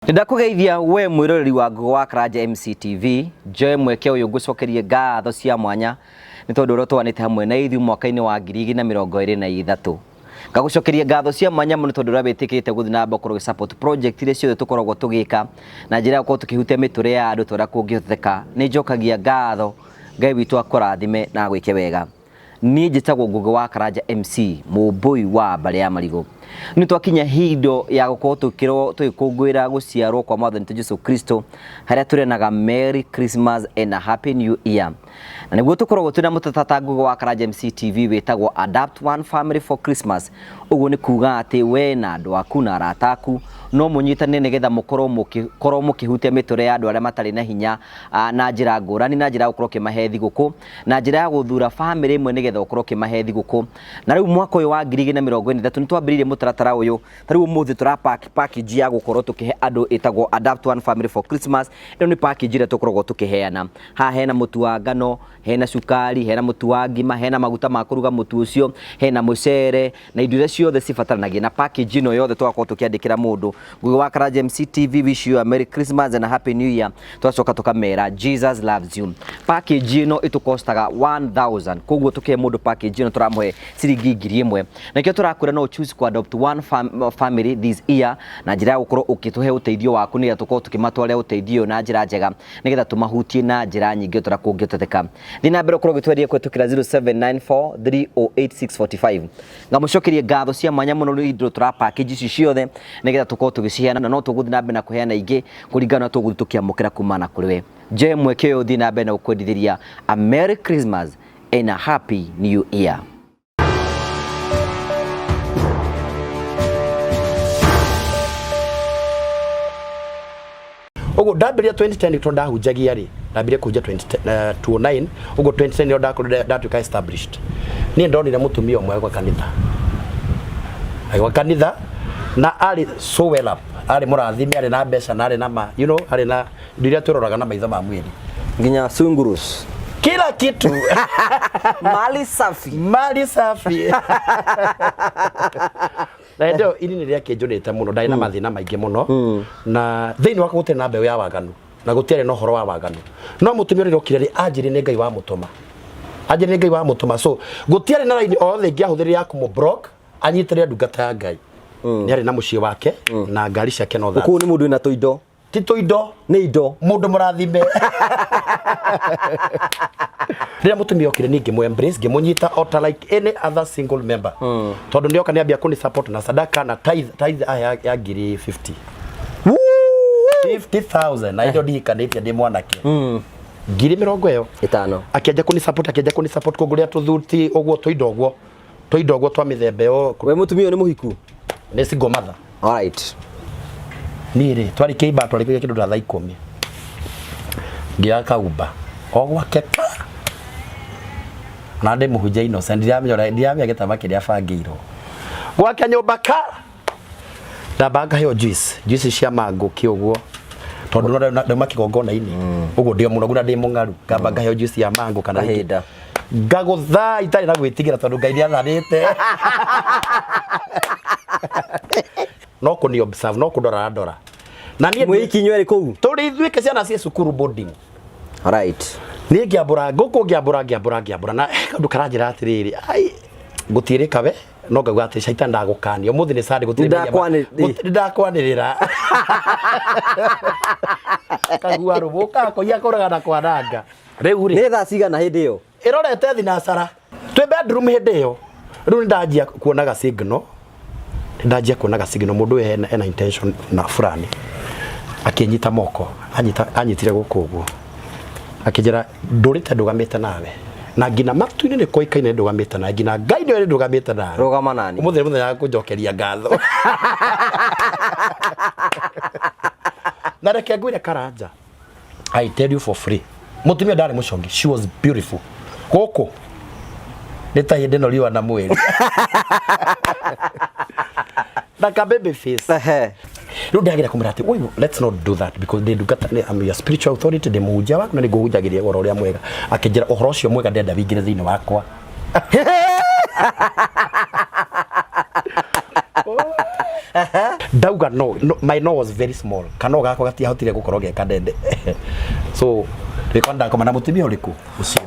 Ndakugeithia we mwiroreri wa Ngugi wa Karanja MCTV Joe mweke uyu ngucokerie ngatho cia mwanya ni tondu ro twanite hamwe na ithu mwaka-ini wa 2023 ngagucokeria ngatho cia mwanya muno tondu ra bitikite guthi na mbokoro support project ile ciothe tukoragwo tugika na njira ya gukorwo tukihutia miture ya andu twara kungihoteka ni njokagia ngatho Ngai witu akurathime na gwike wega ni njitagwo Ngugi wa Karanja MC mubui wa mbare ya marigo ni twakinya hindo ya gukorwo tukikungwira guciarwo kwa Mwathani Jesu Kristo haria turenaga Merry Christmas and a Happy New Year na niguo tukoragwo tuna mutatata Ngugi wa Karanja MCTV wetagwo Adapt One Family for Christmas uguo ni kuga ati we na andu aku na arata aku no munyitane nigetha mukorwo mukihutia miture ya andu aria matari na hinya na njira ngurani na njira gukorwo kimahe thiguku na njira ya guthura family imwe nigetha gukorwo kimahe thiguku na riu mwaka uyu wa 2023 nitwambiririe mutaratara uyu tariu muthi tura package ya gukorwo tukihe andu itagwo Adapt One Family for Christmas ino ni package ira tukoragwo tukiheana ha hena mutu wa ngano hena sukari hena mutu wa ngima hena maguta ma kuruga mutu ucio hena mucere na indo ciothe cibataranagia na package ino yothe twakorwo tukiandikira mundu Ngugi wa Karanja MCTV wish you a Merry Christmas and a Happy New Year twacoka tukamera Jesus loves you package ino itukostaga 1000 koguo tukihe mundu package ino turamuhe ciringi 1000 na kio turakura no choose ku adopt one family this year na njira gukorwo ukituhe uteithio waku ni atukorwo tukimatware uteithio na njira njega nigetha tumahutie na njira nyingi turakungitetheka thina mbere ukorwo gitwerie kwetukira 0794308645 ngamucokerie ngatho cia mwanya muno ni indo tura package ici ciothe nigetha tukorwo tugiciheana na no tuguthi na mbere na kuheana ingi kuringana tuguthi tukiamukira kumana kuri we je mweke uthi na mbere na ukwendithiria a Merry Christmas and a Happy New Year. Ugo ndabiria 2010 to ndahunjagia ri ndabiria kuja 2009 ugo 2010 ndo ndatuka established ni ndonire mutumia omwe kwa kanitha aiwa kanitha na ali so well up ali murathimi ali na mbeca na ali na ma you know ali na ndiria turoraga na maitho ma mwiri Nginya sungurus kila kitu mali safi na ndio ini ni ria kinjurite muno ndai na mathina maingi muno na thiini wako gutire na mbeu ya waganu na gutire no horo wa waganu no mutumia ri rokire ri anjiri ni Ngai wa mutuma so gutire na line othe ingi ahuthiri ya kumu block anyitire ndungata ya Ngai ni ari na mucie wake na ngari ciake no tha ku ni mundu ina toindo tito indo ni indo mundu murathime ria mutumia okire ningi mu embrace ngimunyita ota like any other single member tondu ndio kaniambia kuni support na sadaka na tithe ya ngiri 50,000 na indo ndikanitie ndi mwanake ngiri 50 akiaja kuni support kuguria tuthuti uguo toindo twa mithembe yo we mutumia ni muhiku ni single mother all right nire twari kiba twari kindu tha 10 ngia kaumba ogwake na ndi muhunjia innocent ndiamenya gitama kiria bangirwo gwake nyumba ka ndabanga hiyo juice cia mango kiuguo tondu ndo makigongona ini uguo ndio muno guna ndi mungaru ngabanga hiyo juice ya mango kana hinda ngagutha itari na gwitigira tondu Ngai ni athanite no kuni observe no kudora na nie mwikinyo ri kuu turi ithuike ciana cia cukuru boarding all right ni ngiambura nguku ngiambura na kandu karanjira atiriri ai gutirika we no ngauga ati shaita ndagukania umuthi ni sande ndakwanirira kagua rubuka ko yakuraga na kwananga riu ri ni tha cigana hindi yo irorete thinasara twi bedroom hindi yo riu ndajia kuonaga signal mundu ena intention na fulani akinyita moko anyitire gukuguo akijira ndurite ndugamite nawe na ngina matu-ini ni koikaine ndugamite na ngina Ngai ni ndugamite nawe rugama nani muthenya ya kunjokeria ngatho na reke ngwire Karanja I tell you for free mutumia ndari mucongi she was beautiful guku nita hindi no liwa na mweri like a baby face no ndagira kumrati oyo let's not do that because they do get I'm your spiritual authority de muja waku na niguhujagiria goro ria mwega akijira uhoro cio mwega ndenda bingire thiini wakwa Ndauga no, my no was very small. Kano gako gatiahotire gukorwo ge kadende. So ndikonda komana mutumia uriku ucio.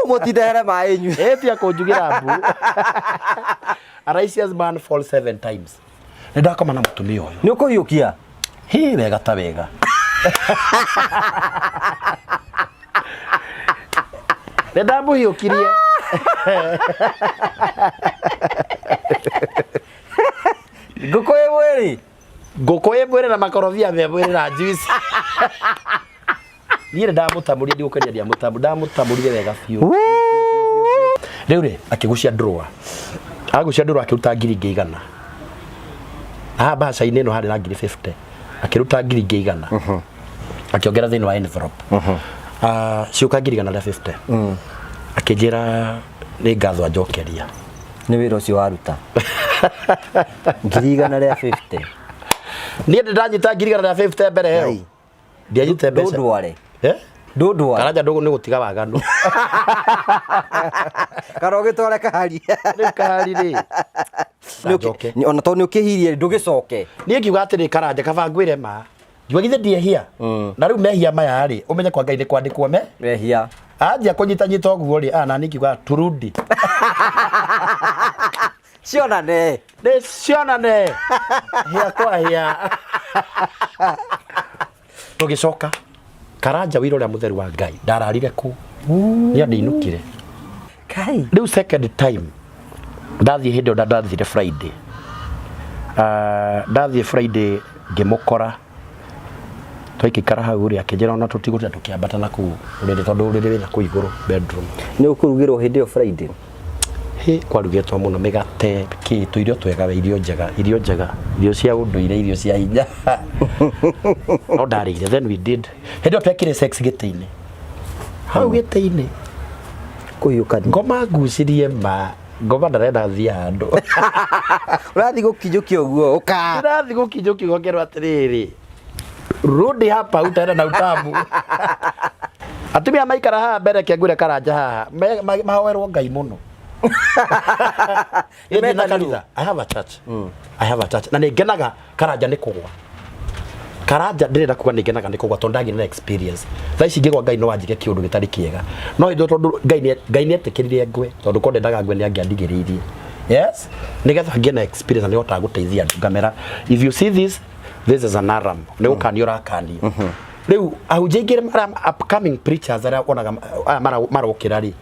Mutindere mai nyu. Etia kunjugira mbu. A righteous man falls 7 times. Ndakomana mutumia uyu. Ni ukuyukia. Hi wega ta wega. Ndamuhiukirie. Ngũkũ ĩmwĩrĩ na makorobia memwĩrĩ na juice. Niĩ ndamũtamũria ndigũkenia ndiamũtamũ ndamũtamũrire wega biũ. Rĩu rĩ akĩgucia ndũrũa. Agucia ndũrũa akĩruta ngiringi 100. Mbaca-inĩ ĩno harĩ na ngiri 50. Akĩruta ngiringi 100. Akĩongera thĩinĩ wa envelope. Ciũka ngiri 150. Akĩnjĩra nĩ ngatho njokeria. Nĩ wĩra ũcio waruta. Ngiri 150. Niĩ ndanyita ngiri 150 mbere ĩyo. Ndianyite mbeca. Ndũndware. Ndũndware. Karanja ndũgũ nĩ gũtiga waganu. Karogĩtware kahari. Nĩ kahari rĩ. Ona to nĩ ũkĩhirie ndũgĩcoke. Niĩ ngiuga atĩrĩ Karanja kaba ngwĩre ma. Njuagithe ndiehia. Na rĩu mehia maya rĩ ũmenye kwa Ngai nĩ kwandĩkwo mehia. Anjia kũnyitanyita ũguo rĩ na niĩ ngiuga turudi. Cionane. Nĩ cionane. Hia kwa hia. Tũgĩcoka. Karanja wĩra ũrĩa mũtheru wa Ngai ndararire ku. Nĩ andinukire. Kai. Rĩu second time ndathiĩ hĩndĩ ĩyo ndathire Friday. Ndathiĩ Friday ngĩmũkora. Twaikara hau rĩ akĩnjĩra ona tũtigũtira tũkĩambata na kuu ũrĩrĩ tondũ ũrĩrĩ wĩna kuu igũrũ bedroom. Nĩ ũkũrugĩrwo hĩndĩ ĩyo Friday. Kwarugĩtwo mũno mĩgate kĩtu irio twega irio njega irio cia ũndũire irio cia hinya. No ndarĩire then we did. Hĩndĩ ĩyo twekire sex gĩtĩ-inĩ. Hau gĩtĩ-inĩ. Kũhiũkania. Ngoma ngucirie ma ngoma ndarenda thia handũ. Ũrathiĩ gũkinjũkia ũguo ũka. Ũrathiĩ gũkinjũkia ũkerwo atĩrĩrĩ. Rudi hapa utaenda na utamu. Atumia maikara haha mbere kĩangwĩre Karanja haha mahoerwo Ngai mũno. Na kanitha I have a church. I have a church. Na nĩngenaga Karanja nĩ kũgwa. Karanja ndĩrenda kuga nĩngenaga nĩ kũgwa tondũ ndagĩire na experience. Thaa ici ngĩgwa Ngai no anjige kĩũndũ gĩtarĩ kĩega. No indo tondũ Ngai nĩetĩkĩrire ngwe tondũ ko ndendaga ngwe nĩ angĩandigĩrĩirie. Yes? Nĩgetha ngĩe na experience nĩ hotaga gũteithia andũ ngamera. If you see this is an aram. Nĩ gũkania ũrakania. Rĩu ahunjia aingĩ upcoming preachers arĩa wonaga marokĩra rĩ.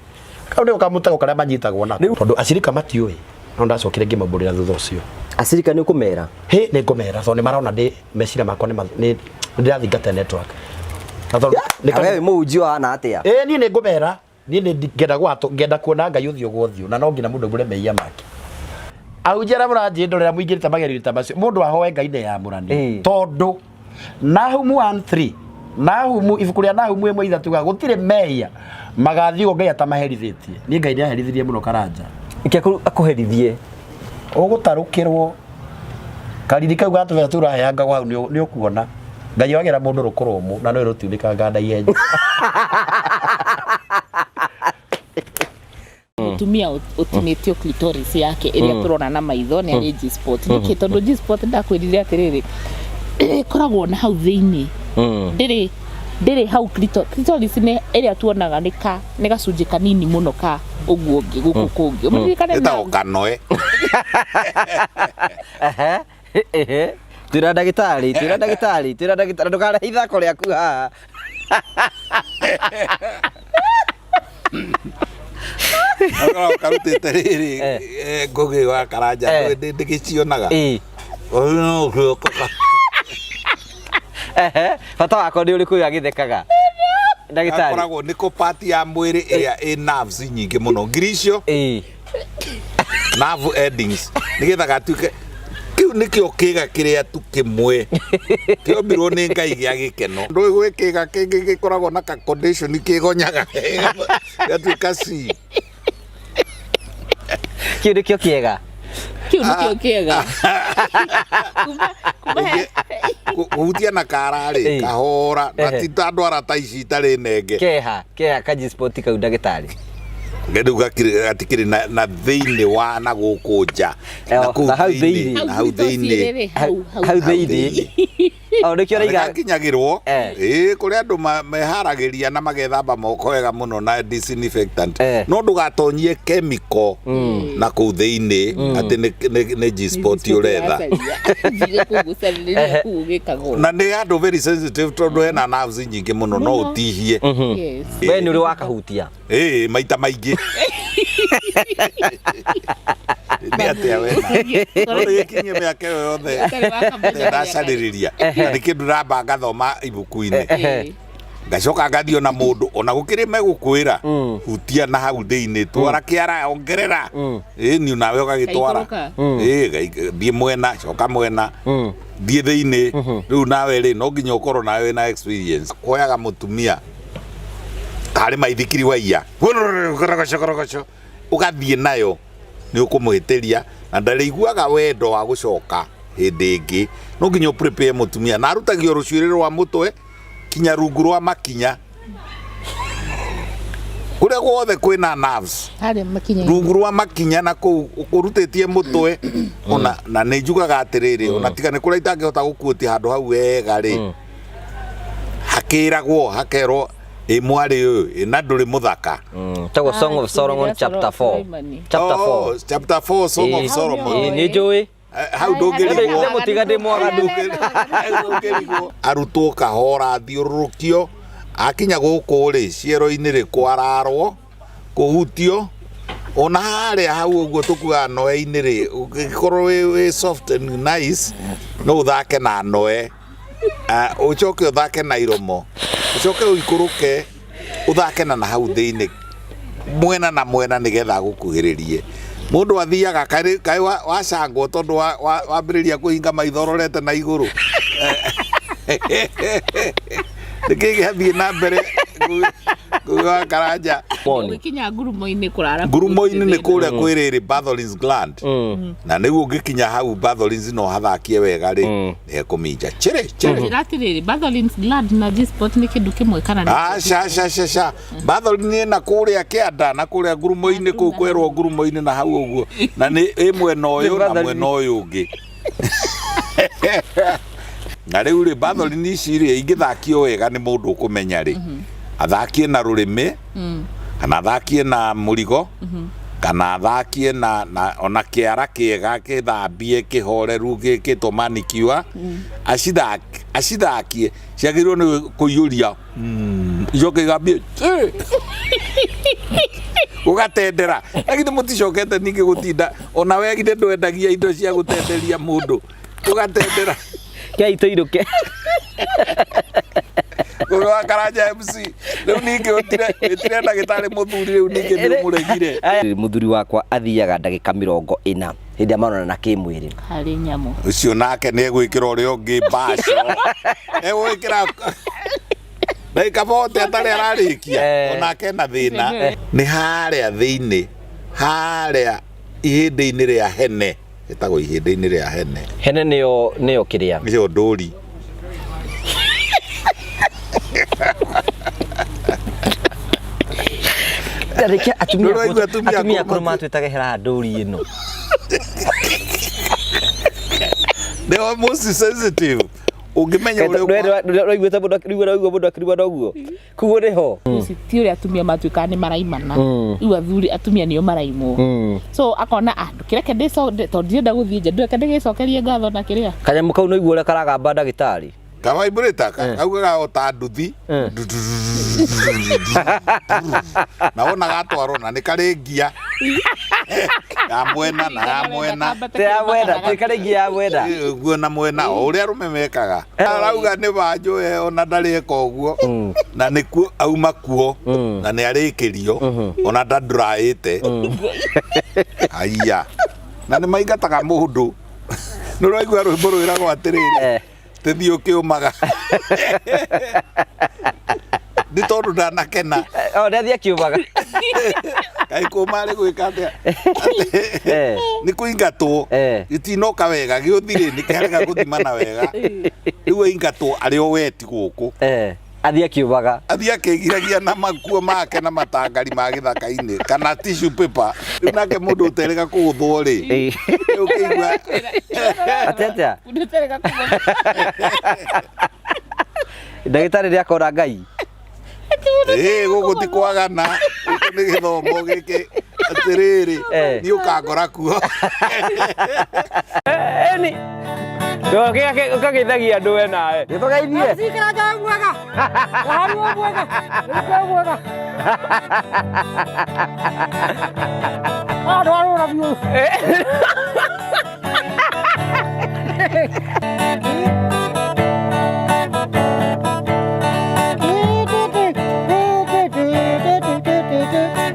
Kau nĩ ũkamũtego karĩa manyitagwo nako. Tondũ acirika matiũĩ. No ndacokire ngĩmambũrĩra thutha ũcio. Acirika nĩ ũkũmera? Nĩ ngũmera tondũ nĩ marona meciria makwa nĩ ndĩrathingata network. Wewe mũhunjia ũhana atĩa? Niĩ nĩ ngũmera. Niĩ ngenda kuona Ngai ũthiũ gwa ũthiũ na no nginya mũndũ agũre mehia make. Ahunjia arĩa mũranjĩndorera mũingĩrĩte magerio ta macio mũndũ ahoe Ngai nĩ yamũrani. Tondũ Nahumu 1:3 Nahumu ibuku rĩa Nahumu 1:3 gũtirĩ mehia magathiĩ Ngai atamaherithĩtie. Niĩ Ngai nĩ aherithirie mũno Karanja. Ike akuherithie. Ũgũtarũkĩrwo. Kariri kau gatũbera tũraheanga hau nĩ ũkuona. Ngai wagera mũndũ rũkũrũmũ na no rũtiunĩkanga ndaiyenje. Mutumia ũtinĩtio clitoris yake ĩrĩa tũrona na maitho nĩ arĩ G-spot. Nĩkĩ tondũ G-spot ndakwĩrire atĩrĩrĩ koragwo na hau thĩinĩ. Ndĩrĩ hau clitoris nĩ ĩrĩa tuonaga nĩ gacunjĩ kanini mũno ka ũguo ũngĩ gũkũ kũngĩ. Ũmenyekane na ũkanoe. Twĩra ndagĩtarĩ ndũkarehe ithako rĩaku haha. Karutĩte rĩrĩ ngũgĩ wa Karanja ndĩgĩcionaga. Bata wako nĩ ũrĩkũ agĩthekaga? Ndagĩtarĩ. Akoragwo nĩko part ya mwĩrĩ ĩrĩa ĩ nerves nyingĩ mũno. Ngiri icio. Nerve endings. Nĩgetha gatuĩke kĩu nĩkĩo kĩga kĩrĩa tu kĩmwe. Kĩombirwo nĩ Ngai gĩa gĩkeno. Ndũĩ gwĩ kĩga kĩngĩ gĩkoragwo na ka condition kĩgonyaga. Gatuĩka C. Kĩu nĩkĩo kĩega. Kuhutia na kararĩ kahora na ti andũ arata ici itarĩ nenge. Keha ka G-spot kau ndagĩtarĩ. ngeduga atikiri na thiini wa na gukunja na hau thiini o nikio reiga kinyagirwo kuri andu meharagiria na magethamba moko wega muno na disinfectant no ndugatonyie chemical na ku thiini ati ni G-spot uretha na ni andu very sensitive tondu hena nerves nyingi muno no utihie we ni uri wakahutia maita maingi ni atia wena uri kinye miaka yothe ndacariria ni kindu ramba ngathoma ibuku-ini ngacoka ngathio na mundu ona gukiri megukwira hutia na hau thiini twara kiara ongerera ni unawe ugagitwara thie mwena coka mwena thie thiini riu nawe ri no nginya ukorwo nawe na experience kuoyaga mutumia tari maithikiri waia gorogoco ugathie nayo ni ukumuhitiria na ndariguaga wendo wa gucoka hindi ingi no nginya prepare mutumia na arutagio rucuiri rwa mutwe kinya rungu rwa makinya kuria guothe kwina nerves rungu rwa makinya na kurutitie mutwe ona na ni njugaga atiriri ona tiga ni kuria itangihota gukuotia handu hau wega ri hakiragwo hakerwo mwari uyu na nduri muthaka tagwo Song of Solomon chapter 4 chapter 4 Song of Solomon ni njui hau ndungirigwo mutiga ndi mwaganu arutwo kahora thiururukio akinya guku ri ciero-ini ri kwararwo kuhutio ona haria hau uguo tukuga noe-ini ri ugikorwo wi soft and nice no uthake na noe ucoke uthake na iromo ucoke uikuruke uthake na hau thiini mwena na mwena nigetha gukuhiririe mundu athiaga kai wacangwo tondu wambiriria kuhinga maitho rorete na iguru niki giathie na mbere guga karanja ugikinya ngurumo-ini kurara ngurumo-ini ni kuria kwiriri Bartholin's gland na niguo ungikinya hau Bartholin's no hathakie wega ri ni ekuminja chire atiriri Bartholin's gland na G-spot ni kindu kimwe kana sha Bartholin na kuria kianda na kuria ngurumo-ini ku kwerwo ngurumo-ini na hau uguo na ni mwena uyu na mwena uyu ungi na riu ri Bartholin ici ri ingithakio wega ni mundu ukumenya ri athakie na rurimi kana athakie na murigo kana athakie na ona kiara kiega kithambie kihoreru gikitomanikiwa acithakie ciagirwo ni kuiyuria icoke igambie ugatendera lakini muticokete ningi gutinda ona wegire ndwendagia indo cia gutenderia mundu ugatendera kia iruke Kuga Karanja MC riu ningi utire ndagitari muthuri riu ningi ni muregire muthuri wakwa athiaga ndagika 40 hindi amarona na kimwiri hari nyamu ucio nake ni egwikira uria ungi basho egwikira ndagika bote atari ararikia onake na thina ni haria thiini haria ihindi-ini ria hene etagwo ihindi-ini ria hene niyo kiria niyo nduri Rekia atumia kuruma twitage hera nduri ino they are most sensitive ungimenya uria mundu akirigwa noguo kuguo niho ti uria atumia matuika ni maraimana iu athuri atumia nio maraimwo so akona ndukireke tondu ndirenda guthie nja ndureke ndigicokerie ngatho na kiria kanyamu kau no igua uria karagamba ndagitari vibrator augaga ota nduthi na wona gatwarwo na nikaringia ya mwena na ya mwena tikaringia ya mwena guo na mwena uria rume mekaga arauga ni banjwe ona ndarika uguo na nikuo auma kuo na ni arikirio ona ndanduraite aya na ni maingataga mundu nuraigua rwimbo rwiragwo atiriri tethi ukiumaga ndi tondu ndanakena ndethi akiumaga kai kumari gwika atia ni kuingatwo gitinoka wega giuthire ni kiharega guthimana wega riu ingatwo ari o weti guku Athia kiubaga. Athia akĩgiragia na makuo make na matangari ma gĩthaka-inĩ kana tissue paper. Rĩu nake mũndũ ũterega kũgũthwo rĩ. Ũkĩigua. Atete. Ũterega kũgũthwo. Ndagĩtarĩ rĩa kora Ngai. Gũkũ ti kwagana. Gũkũ nĩ gĩthomo gĩkĩ. Atĩrĩrĩ, nĩ ũkangora kuo. Eni. Ũkagĩithagia andũ we nawe. Gĩtũgeithie. Sikiraga mwega. Wahari wa mwega. Nĩkĩo mwega. Ndwarũra biũ.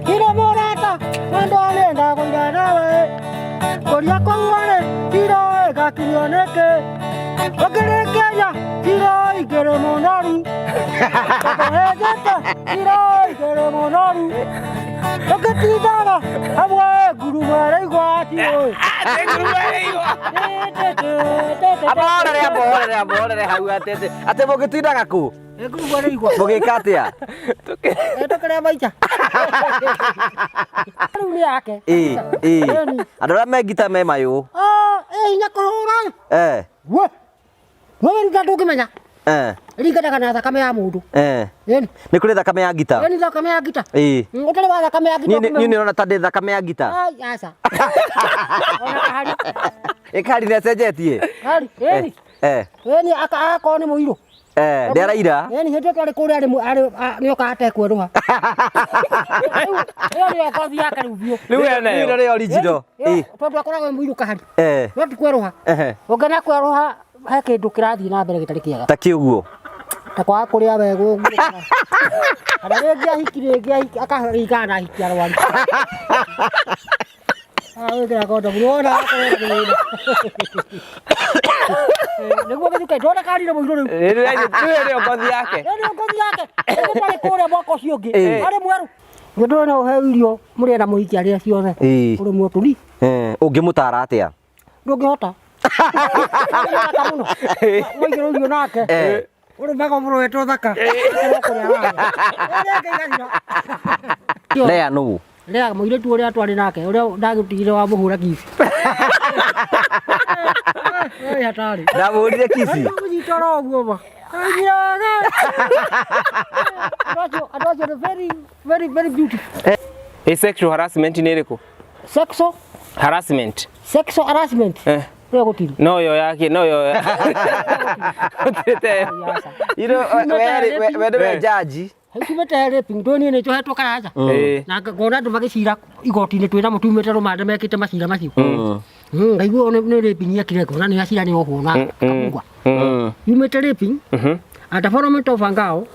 Kira morata, mandolenda kũira nawe. Kũria kũguarĩ, kiro ĩgakirioneke. Ũkĩrĩkĩria, kiro igĩrĩ mũnoru. Ũkĩhĩnjĩte, kiro igĩrĩ mũnoru. Ũkĩtindaga, hamwe ngurumo ĩraigua tiũĩ. Aborere hau atete. Ate mũgĩtindaga kũ? Ngurumo ĩraigua. Mũgĩka atĩa? Tũkĩrĩa maica. Rĩu nĩ yake. Andũ arĩa me ngita me mayũ. Hinya kũhũra. We. Nĩwĩruta ndũngĩmenya. Ĩringanaga na thakame ya mũndũ. Nĩ kũrĩ thakame ya ngita? Nĩ thakame ya ngita. Ũtarĩ wa thakame ya ngita. Niĩ nĩrona ta ndĩ thakame ya ngita. Aca. Ona kahari. Kahari nĩacenjetie? Kahari. Ĩni akakorwo nĩ mũirũ. Ndĩaraira? Ĩni hĩndĩ twarĩ kũrĩa nĩoka atekwerũha. Ĩyo nĩyo ngothi yake rĩu biũ. Rĩu nayo. Nĩ original. Tondũ akoragwo e mũirũ kahari. No ti kwerũha. Ũngĩona kwerũha he kĩndũ kĩrathiĩ na mbere gĩtarĩ kĩega. Ta kĩuguo. Ta kwaga kũrĩa wega ũguo. Kana rĩngĩ ahiki rĩngĩ akaringana na ahiki arwaru. Wĩkĩra kondomu nĩwona nĩguo gĩthuke ndona karire mũirũ rĩu. Nĩyo ngothi yake. Nĩyo ngothi yake. Nĩgũtarĩ kũrĩa mwaka ũcio ũngĩ. Arĩ mwerũ. Ndona ũheo irio mũrĩe na mũhiki arĩa ciothe. Ũrĩ mũtũri. Ũngĩmũtara atĩa? Ndũngĩhota. Mũigĩrwo irio nake. Ũrĩ magomoro wetwo thaka. Lea nũũ? Lea mũirĩtu ũrĩa twarĩ nake ũrĩa ndagũtigire wa mũhũra kibi. Hatari. Ndamũhũrire kici? Mũnyitoro ũguo ma. Acio nĩ very beautiful. Sexual harassment nĩ ĩrĩkũ? Sexual Harassment. Nĩyo gũtirĩ. No yo yake, no yo. You know, we nĩwe jaji. Tumĩte raping ndoni nĩ tũhetwo karanja. Na ngona andũ magĩcira igoti-inĩ twĩna mũtumĩte rũmande mekĩte macira macio. Ngaigua nĩ raping yekire ngona nĩ acira nĩ ohwo na kamugwa. Yumĩte raping. At the Parliament of Angao.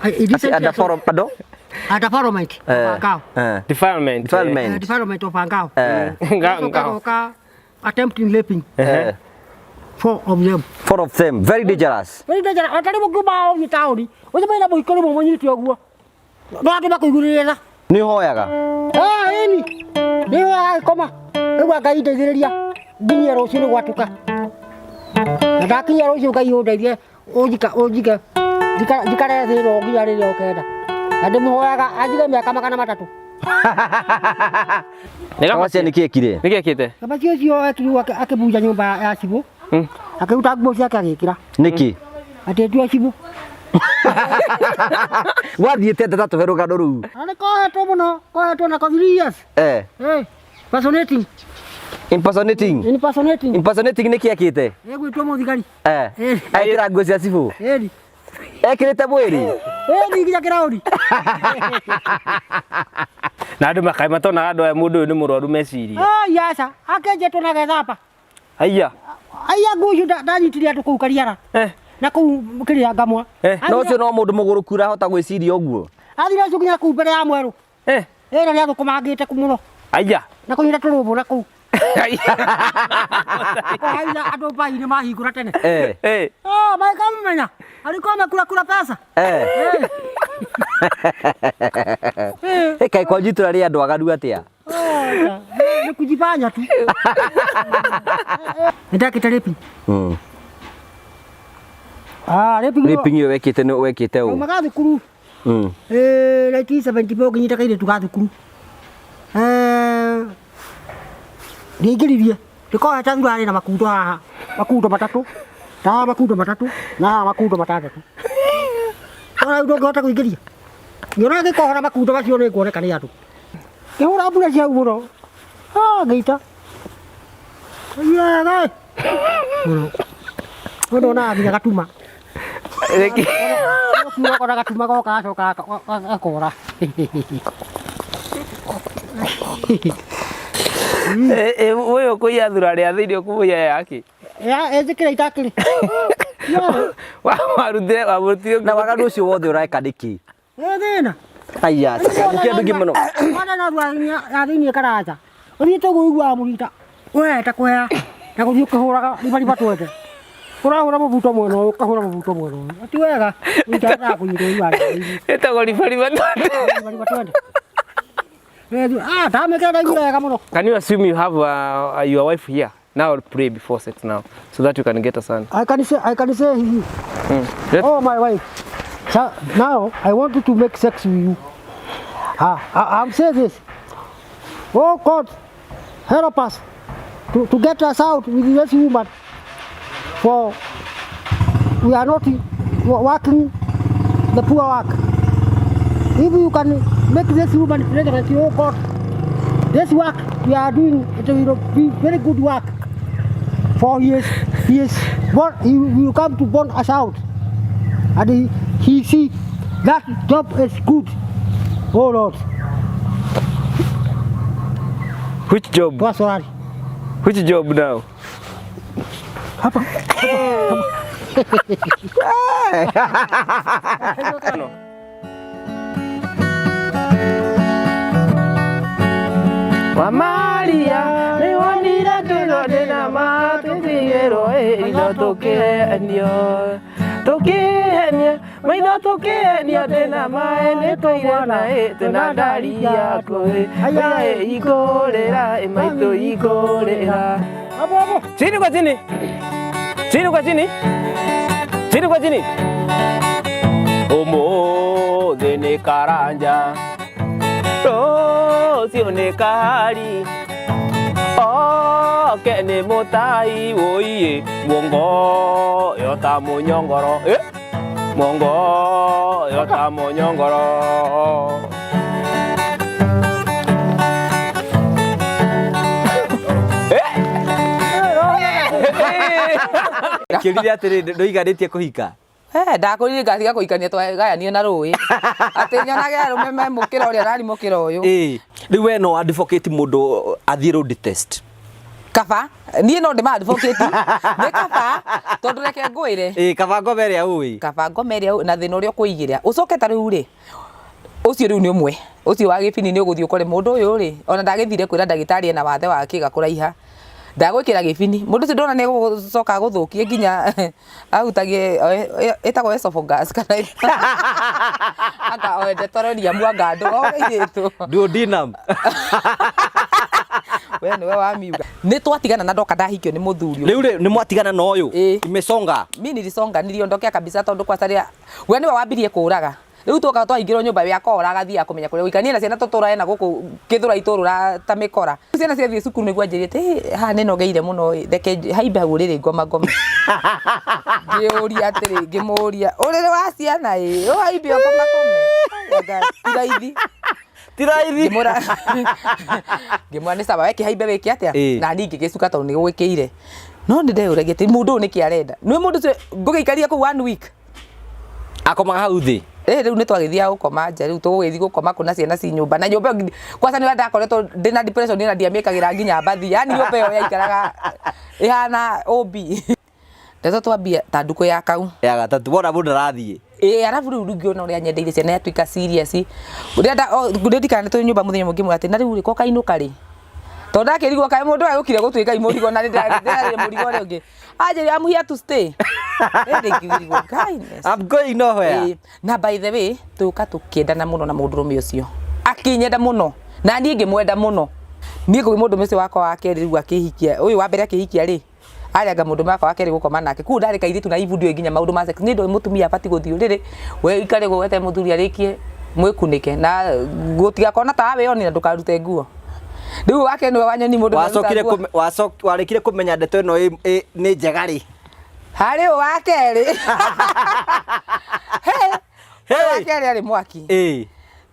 At the Parliament of Angao. Defilement of Angao. Attempting raping. Four of them. Very dangerous. Atari mũngĩmao nĩ taũni. Ũcio mena mũiko rĩmwe mũnyite ũguo. No andũ makũigurĩrĩra. Nĩ hoyaga. Ĩni. Nĩ hoyaga koma. Rĩu Ngai ndeithĩrĩria. Nginyia rũciũ nĩ gwatuka. Na ndakinyia rũciũ Ngai ũndeithie ũnjike. Njikare thĩ ĩno nginya rĩrĩa ũkenda. Na ndĩmũhoyaga anjige mĩaka 300. Kamacia nĩkĩ ekire? Nĩkĩ ekĩte? Kamacia ũcio ekirwo akĩbunja nyũmba ya Cibũ. Akĩruta nguo ciake agĩkĩra. Nĩkĩ? Atĩtua Cibũ. Wathiĩte ndetatũ he rũgano rũu. Nĩ kohetwo mũno, kohetwo na 3 years. Personating. Impersonating nĩkĩ ekĩte? Egwĩtwo mũthigari. Ekĩra nguo cia Cibũ. Ekĩrĩte mwĩrĩ. Nginya kĩraũri. Na andũ makaima tona andũ aya mũndũ ũyũ nĩ mũrwaru meciria. Yaca, akenjetwo na gethamba. Aya nguo icio ndanyitire andũ kũu Kariara. Na kũu kĩrĩa ngamwa. No ũcio no mũndũ mũgũrũku ũrahota gwĩciria ũguo. Athire ũcio nginya kũu mbere ya mwerũ. Ĩno nĩ athũkũmangĩte mũno. Aya. Na kũnyita tũrũmbũ na kũu. Haina andũ mbai nĩ mahingũra tene. Makamumenya. Alikuwa amekula pesa. Kaĩ kwanjitũra rĩ andũ agaru atĩa? Nĩ kujifanya tu. Ndakĩte raping. Raping iyo wekite no wekite u. Magathi kuru. 1974 kinyita kaire tugathi kuru. Ningiririe. Ndiko atangu ari na makundo haha. Makundo matatu. Na makundo matatu. Na makundo matatu. Ora ndo gota kuingiria. Yona ke kohora makundo macio ni kuoneka ni andu. Kehura mbura cia umuro. Geita. Ya gai. Muno na nginya gatuma. Reki. Kuo kora gatuma goka acoka akora. Wewe kuya thura ria thirio kuya yake. Ya ezikira itakiri. Warutire Na waganu ucio wothe ureka niki? Thina. Aya, saka ndugi muno. Mwana na rwanya yathini karaja. Uthite guigua murita. We ta kwea. Na guthii ukihuraga riba twende. Kurahura mubuto mwena uyu ukahura mubuto mwena uyu. Ati wega. Utara kunyiro iwa. Etagwo riba twende. Riba twende. Damekera wega muno. Can you assume you have your wife here? Now pray before sex now, so that you can get a son. I can say Yes. oh my wife. So now I want to make sex with you. I'm saying this. Oh God, help us to get us out with this woman. For we are not working the poor work. If you can make this woman pregnant, oh God, this work we are doing, it will be very good work. For he will come to burn us out. And he see that job is good. Oh Lord. Which job? Sorry. Which job now? Mamalia, they want me to do the nama to the hero, not okay, Tokenya, may not Tokenya, then am I and it over it, and I die. I ego, and my to ego. Chino Guatini, Chino Guatini, Chino Guatini. Omo de Necaranja, Rosione Cari. Oh, kene motai oye, mongo yota monyongoro, mongo yota monyongoro. Kiuria atiri ndoigaritie kuhika. Ndakorire ngatiga kuikania twagayanie na rũĩ atĩ nyonaga arũme memũkĩra ũrĩa ararimũkĩra ũyũ. Rĩu we no advocate mũndũ athiĩ road test? Kaba niĩ no ndĩma advocate nĩ kaba tondũ reke ngwĩre kaba ngome ĩrĩa ũĩ. Kaba ngome ĩrĩa na thĩna ũrĩa ũkũigĩra ũcoke ta rĩu rĩ ũcio rĩu nĩ ũmwe ũcio wa gĩbini nĩ ũgũthiĩ ũkore mũndũ ũyũ rĩ ona ndagĩthire kwĩra ndagĩtarĩ ena wathe wa kĩga kũraiha ndagwĩkĩra gĩbini mũndũ ũcio ndona nĩ gũcoka gũthũkie nginya ahutagie ĩtagwo esophagus kana aka oende tororia mwanga andũ oĩrĩtũ duodenum. we nĩwe wamiuga nĩ twatigana na ndoka ndahikio nĩ mũthuri rĩu nĩ mwatigana na ũyũ imesonga mimi nilisonganirio ndokea kabisa tondũ kwa saria we nĩwe wambirie kũraga rĩu twoka twahingĩrwo nyũmba yakwa ũragathiĩ akũmenya kũrĩa ũikanie na ciana tũtũrae na gũkũ kĩthũra itũrũra ta mĩkora ciana ciathiĩ cukuru nĩguo anjĩrĩte haha nĩ nogeire mũno reke haimbe hau rĩrĩ ngoma ngĩũria atĩrĩ ngĩmũria ũrĩrĩ wa ciana ũhaimbe ngoma tiraithi ngĩmwĩra nĩ sawa weke haimbe wĩke atĩa na niĩ ngĩgĩcuka tondũ nĩ gwĩkĩire no nĩ ndeyũragia atĩ mũndũ ũyũ nĩkĩ arenda nĩ mũndũ ũcio ngũgĩikaria kũu 1 week akomaga hau thĩ rĩu nĩ twagĩthiaga gũkoma nja rĩu tũgũgĩthiĩ gũkoma kuna ciana ci nyũmba na nyũmba kwanza nĩ ndakoretwo ndĩna depression na ndiamĩkagĩra nginya mbathi yani nyũmba ĩyo yaikaraga ĩhana OB ndeto twambia ta ndukũ ya kau ya gatatũ wona mũndũ arathiĩ arabu rĩu ngĩona ũrĩa nyendeire ciana yatuĩka serious ũrĩa ndikanĩtwo nyũmba mũthenya mũngĩ mwĩra atĩ na rĩu rĩ ko kainũka rĩ tondũ ndakĩrigwo kaĩ mũndũ agũkire gũtuĩka imũrigo na ndĩrarĩ mũrigo ũrĩa ũngĩ anjĩrĩ I'm here to stay I'm going nowhere. Na by the way tuka tukiendana muno na mũndũrũme ũcio akinyenda muno na niĩ ngĩmwenda muno niĩ kũrĩ mũndũrũme ũcio wakwa wa kerĩ rĩu akĩhikia ũyũ wa mbere akĩhikia rĩ arega mundu makwa akeri gukoma nake ku ndari kairitu na ibudio nginya maundu ma sex ni ndo mutumia abati guthio riri we ikare gwete muthuri arikie mwikunike na gutiga kona ta we oni na ndukarute nguo riu wake ni wanyoni mundu warikire kumenya ndeto ino ni njega ri hari wakeri wakeri ari mwaki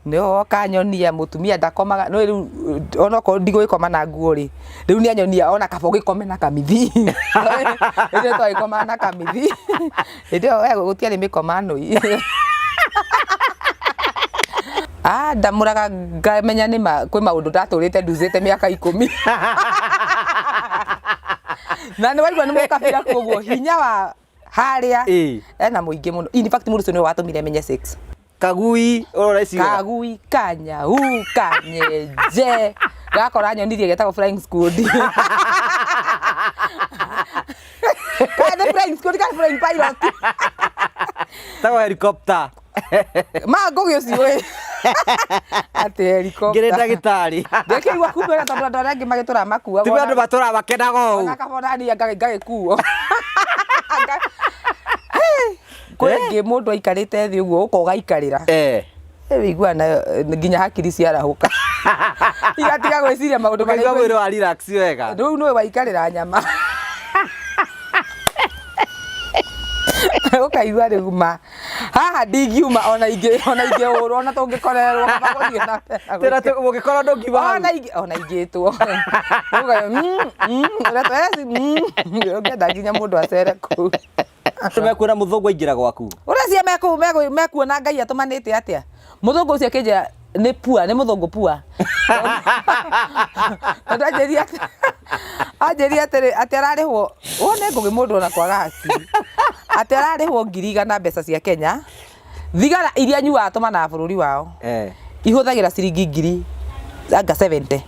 no kanyonia mutumia ndakomaga no riu ona ko ndigo ikoma na nguo ri riu ni anyonia ona kabo gikome na kamithi inde to ikoma na kamithi inde we gutiari mikoma noi ndamuraga ngamenya ni kwi maundu ndaturite nduzite miaka 10 na ni waigua ni mukabira koguo hinya wa haria ena muingi muno in fact mundu ucio watumire menye sex kagui uroreciga kagui kanya kanyeje gakora nyonirie getagwo flying squad kana flying squad kana flying pilot tawa helicopter magogio siwe ate helicopter ngire ndagitari ndeke igwa kumbera tondu andu aria angi magitura makua ti andu batura bakenaga u akabona ni ngagikuo kwengi mundu aikarite thi uguo ukoga ikarira wigua na nginya hakiri ciarahuka igatiga gwiciria maundu maria mwiri wa relax wega riu no waikarira nyama ukaigua riu ma haha ndingiuma ona ingi uru ona tungikorerwo maguthie na tera tungikorwo ndungiuma ona ingitwo ngenda nginya mundu acere kuu mekuona muthungu aingira gwaku uracia mekuona ngai atumanite atia muthungu ucio kinjira ni pua ni muthungu pua anjeria ati ararihwo wone ngugi mundu ona kwaga hakiri ati ararihwo 100,000 mbeca cia Kenya thigara iria nyua atumana bururi wao ihuthagira ciringi 70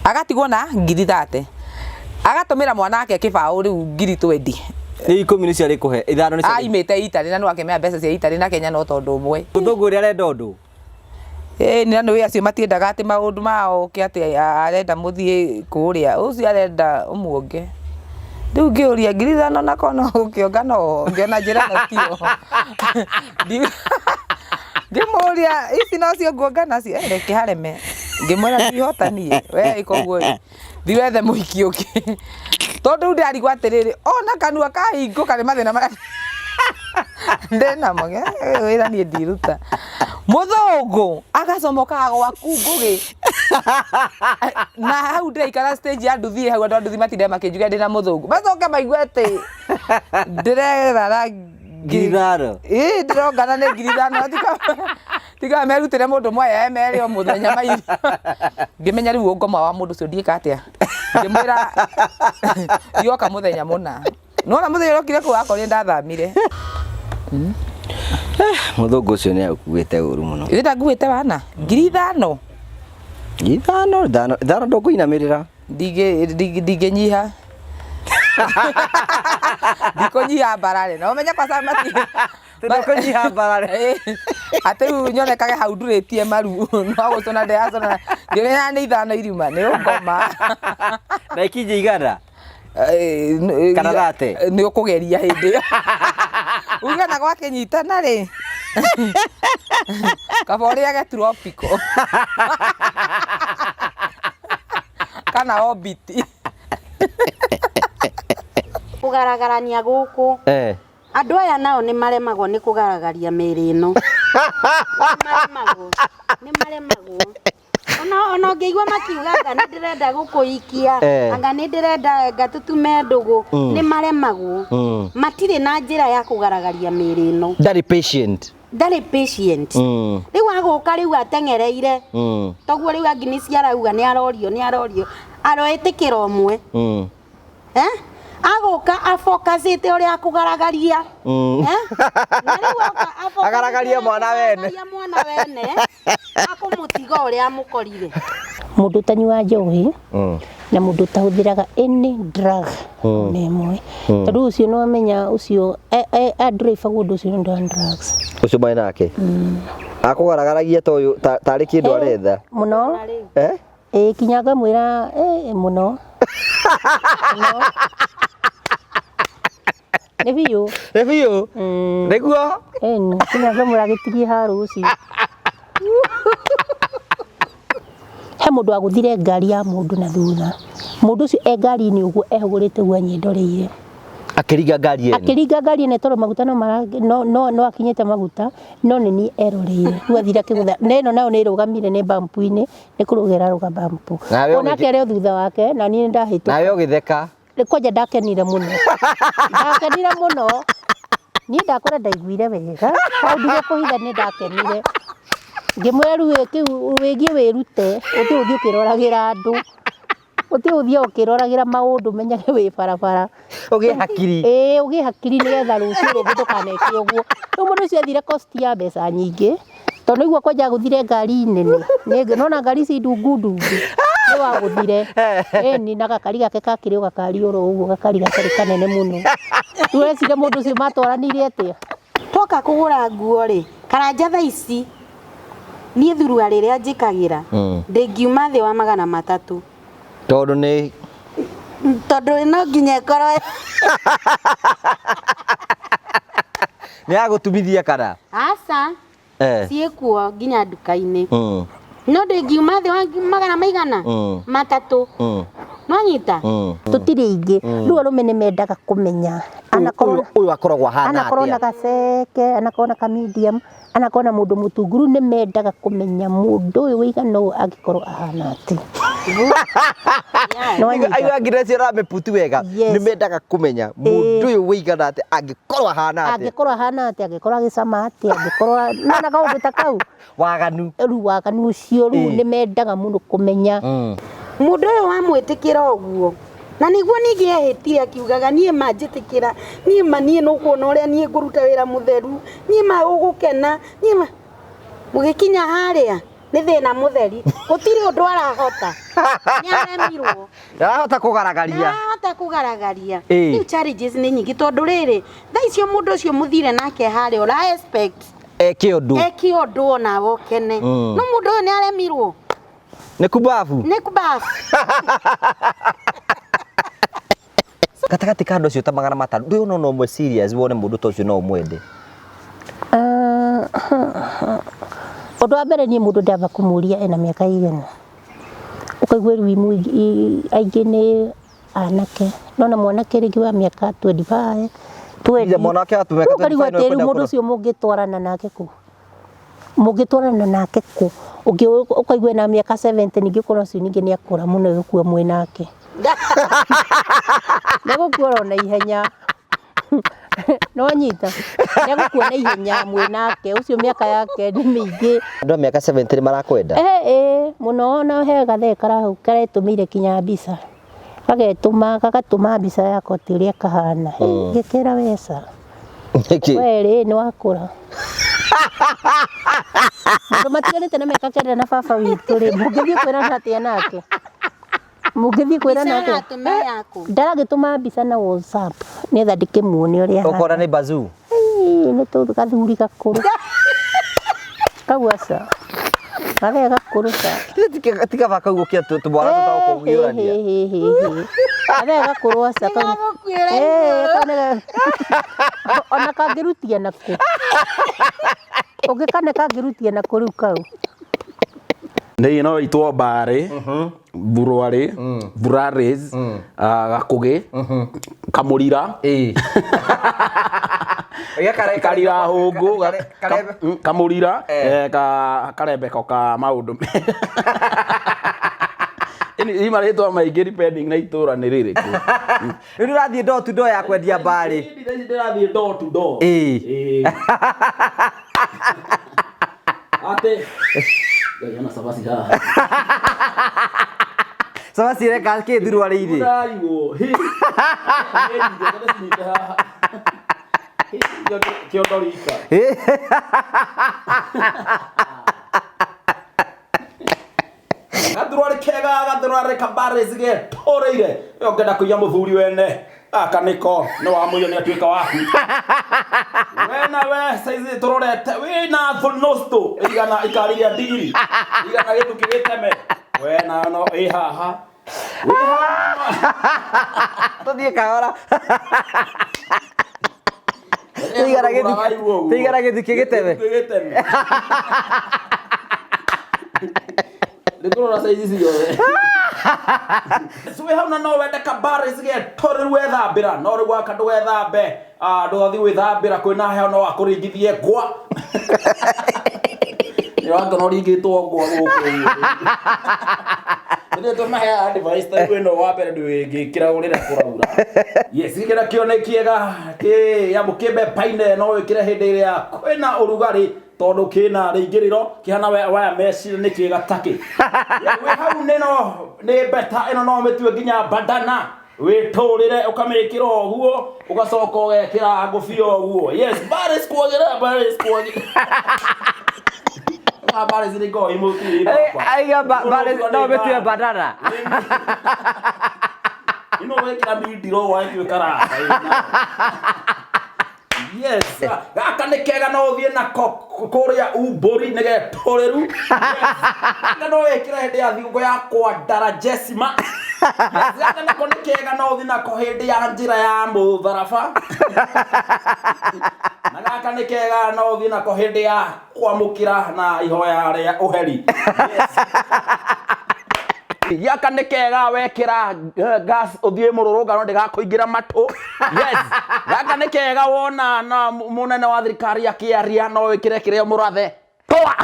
agatigwo na 30 agatumira mwana wake kibao riu 20 ni 10 ni ciari kuhe ithano ni ciari aimite Itali na nwakemea mbeca cia Itali na Kenya no tondu umwe muthungu uri arenda undu ni nanu acio matiendaga ati maundu mao ki ati arenda muthie kuria ucio arenda umuonge riu ngiuria 5,000 na kono ukionga no ngiona njira no tio ngimuria ici no cio nguonga nacio reke hareme ngimwira ndihotanie we ikoguo thiwethe muhiki uki tondu ndarigwa atiriri ona kanua kahinguka ni mathina maria ndena moge wira ni ndiruta muthungu agacomoka gwaku ngugi na hau ndiraikara stage ya nduthi hau andu nduthi matinde makinjuga ndina muthungu macoke maigua ati ndirerara ngiraro ndirongana ni 5,000 tiga merutire mundu mwaya emeri o muthenya mairi ngimenya riu ngoma wa mundu ucio ndiika atia ngimwira yoka muthenya muna nona muthenya rokire ku akorire ndathamire muthungu ucio ni akuite uru muno ita nguite wana 5,000 ithano ndukuinamirira ndigĩnyiha ndikunyiha mbarare no menya kwa samati ndukunyiha mbarare ati nyonekage hau nduritie maru no gucona ndeyacona ngimenya ni ithano iriuma ni ungoma na ikinje igana kana thate ni ukugeria hindi uge na gwake nyitana ri kabori age tropical kana obiti kugaragarania guku andu aya nao ni maremagwo ni kugaragaria miri ino ni maremagwo ona ngeigua makiugaga ni ndirenda gukuikia anga ni ndirenda ngatutume ndugu ni maremagwo matire na njira ya kugaragaria miri ino ndari patient riu aguka riu atengereire toguo riu angini ciarauga ni arorio aroitikira omwe aguka afokasite uri akugaragaria na riu agaragaria mwana wene akumutiga uri amukorire mundu tanyua njohi na mundu tahuthiraga any drug nemwe tondu ucio no amenya ucio a driver gundu ucio ndo drugs ucio mai nake akugaragaragia to uyu tari kindu aretha muno kinyaga mwira muno Nĩ biũ. Nĩ biũ. Nĩguo. Ĩni, kinya ngamũra gĩtigi haruci. He mũndũ agũthire ngari ya mũndũ na thutha. Mũndũ ũcio ngari-inĩ ũguo ehũgũrĩte guanya ndoreire. Akĩringa ngari ĩno. Akĩringa ngari ĩno tondũ maguta no akinyĩte maguta no nĩ niĩ eroreire. Rĩu athire akĩgũtha. Na ĩno nayo nĩ ĩrũgamire nĩ bump-inĩ nĩ kũrũgĩra rũga bump. Onake arĩ o thutha wake na niĩ ndahĩtũka. Nawe ũgĩtheka. Kwanja ndakenire mũno. Ndakenire mũno. Niĩ ndakora ndaiguire wega. Hau ndigũkũhitha nĩ ndakenire. Ngĩmwĩra rĩu kĩu wĩgiĩ wĩrute ũthiĩ ũkĩroragĩra andũ. Ũthiĩ ũkĩroragĩra maũndũ menyage wĩ barabara. Ũgĩe hakiri. Ũgĩe hakiri nĩgetha rũciũ rũngĩ ndũkaneke ũguo. Rĩu mũndũ ũcio athire cost ya mbeca nyingĩ. Tondũ nĩguo kwanja gũthire ngari nene. Nona ngari ici ndungu. Nĩ wagũthire. Ĩni na gakari gake kakĩrĩ o gakari oro ũguo gakari gatarĩ kanene mũno. Rĩu wecire mũndũ ũcio matwaranire atĩa? Twoka kũgũra nguo rĩ, Karanja thaa ici niĩ thurua rĩrĩa njĩkagĩra ndĩngiuma thĩ wa 300. Tondũ nĩ no nginya ĩkorwo nĩ yagũtumithia kana? Aca ciĩkuo nginya nduka-inĩ. No ndĩngiuma thĩ wa 300. Nwanyita? Tũtirĩ ingĩ. Rĩu arũme nĩ mendaga kũmenya. Ũyũ akoragwo ahana atĩa? Anakorwo na gaceke, anakorwo na kamedium, anakorwo na mũndũ mũtungu. Rĩu nĩ mendaga kũmenya mũndũ ũyũ wĩigana ũũ angĩkorwo ahana atĩa. Ayu angĩrĩcia ramĩputi wega nĩ mendaga kũmenya mũndũ ũyũ wĩigana atĩa angĩkorwo ahana atĩa. Angĩkorwo ahana atĩa, angĩkorwo agĩcama atĩa, angĩkorwo nona kaũndũ ta kau. Waganu. Rĩu waganu ũcio rĩu nĩ mendaga mũno kũmenya. Mũndũ ũyũ wamwĩtĩkĩra ũguo. Na nĩguo ningĩ ehĩtire akiugaga niĩ manjĩtĩkĩra, niĩ no kuona ũrĩa niĩ ngũruta wĩra mũtheru, niĩ ũgũkena, mũgĩkinya harĩa nĩ thĩna mũtheri. Gũtirĩ ũndũ arahota. Nĩaremirwo. Ndarahota kũgaragaria. Ndarahota kũgaragaria. Rĩu challenges nĩ nyingĩ tondũ rĩrĩ, thaa icio mũndũ ũcio mũthire nake harĩa ũra expect eke ũndũ ona wokene. No mũndũ ũyũ nĩaremirwo. Nĩ kubabu. Gatagatĩ ka andũ acio ta 500 ndũĩ no ũmwe serious wone mũndũ ta ũcio no ũmwende. Ũndũ wa mbere niĩ mũndũ ndamba kũmũria ena mĩaka igana. Ũkaigua rĩu aingĩ nĩ anake. Nona mwanake rĩngĩ wa mĩaka 25, 20. Mwanake wa mĩaka 25 rĩu mũndũ ũcio mũngĩtwarana nake kũ? Mũngĩtwarana nake kũ? Ũkaigua na mĩaka 70 ningĩ ũkorwo ũcio ningĩ nĩ akũra mũno gũkua mwĩnake. Nĩgũkua na ihenya. No nyita. Nĩgũkua na ihenya mwĩnake. Ũcio mĩaka yake nĩ mĩingĩ. Andũ a mĩaka 70 marakwenda. Mũno na he gathe karahau karetũmĩire kinya mbica. Gagatũma mbica yakwa ti ũrĩa kahana. Gĩkĩra weca. Wee nĩ wakũra. Mũndũ matiganĩte na mĩaka 9 na baba witũ rĩ, mũngĩthiĩ kwĩrana atĩa nake? Mũngĩthiĩ kwĩrana atĩa? Ndaragĩtũma mbica na WhatsApp nĩgetha ndĩkĩmuone ũrĩa ahana. Ũkora nĩ bazoo. Nĩ gathuri gakũrũ. Kau aca. Gage gakũrũ ta. Tiga baka gũkia tũmwana tũtakũguũrania. Gage gakũrũ aca kau. Ona kangĩrutia nakũ. Ũngĩkane kangĩrutia nakũ rĩu kau. Nĩ ĩno itwo Mbare, Burwari, Burares, Gakũgĩ, Kamũrira. Karira Hũngũ, Kamũrira, Karembeko ka maũndũ. Ini marĩtwa maingĩ depending na itũra nĩ rĩrĩkũ. Nĩ ũrathiĩ door to door ya kwendia Mbare. Ndĩrathiĩ door to door. Ate. Yana sabasi ha. Sabasi reka ke thurwarĩ irĩ. Ndarigo. Kiondorika. Gathurwarĩ kega gathurwarĩ Kambare zige toreire. Yongenda kuiya mũthuri wene. Akaniko no wamuyo ni atuika waku. Wena we saizi turorete wina fulnosto igana ikariria digiri. Igana gitu kigiteme. Wena no haha. Tuthie kahora. Tigara githiki gitebe. Ndikũrora size ici ciothe. Suwe hau na no wende kabare sige tore wethambira no rĩu waka ndwethambe ndũgathi gwĩthambĩra kwĩna heho no akũringithie ngwa. Nĩwanga no ringĩtwo ngwa gũkũ. Nĩ tũmahe advice ta kwĩno wa mbere ndwĩngĩkĩra ũrĩra kũraura. Yes gĩkĩra kĩo nĩ kĩega yamũkĩmbe paine no wĩkĩre hĩndĩ ĩrĩa kwĩna ũrugarĩ tondũ kĩna rĩingĩrĩro kĩhana waya mesh nĩ kĩega takĩ. We hau nĩ beta ĩno no mĩtue nginya bandana wĩtũrĩre ũkamĩkĩra ũguo ũgacoka ũgekĩra ngũbia ũguo. Yes Baris kuogerera Baris Baris ni go imũkiri. Aiga Baris no mĩtue bandana. Ino wĩkĩra mindiro waituĩkara. Yes, gaka nĩ kega no ũthiĩ nako kũrĩa Umbũri nĩ getũrĩru. Gaka no wĩkĩre hĩndĩ ya thigũkũ ya Kwandara Jesima. Gaka nako nĩ kega no ũthiĩ nako hĩndĩ ya njĩra ya Mũtharaba. Na gaka nĩ kega no ũthiĩ nako hĩndĩ ya kwamũkĩra na ihoya rĩa ũheri. Gaka nĩ kega wekĩra gas ũthiĩ mũrũrũngano ndĩgakũingĩra matũ. Yes, gaka nĩ kega wona na mũnene wa thirikari akĩaria no wĩkĩre kĩrĩa mũrathe. Toa.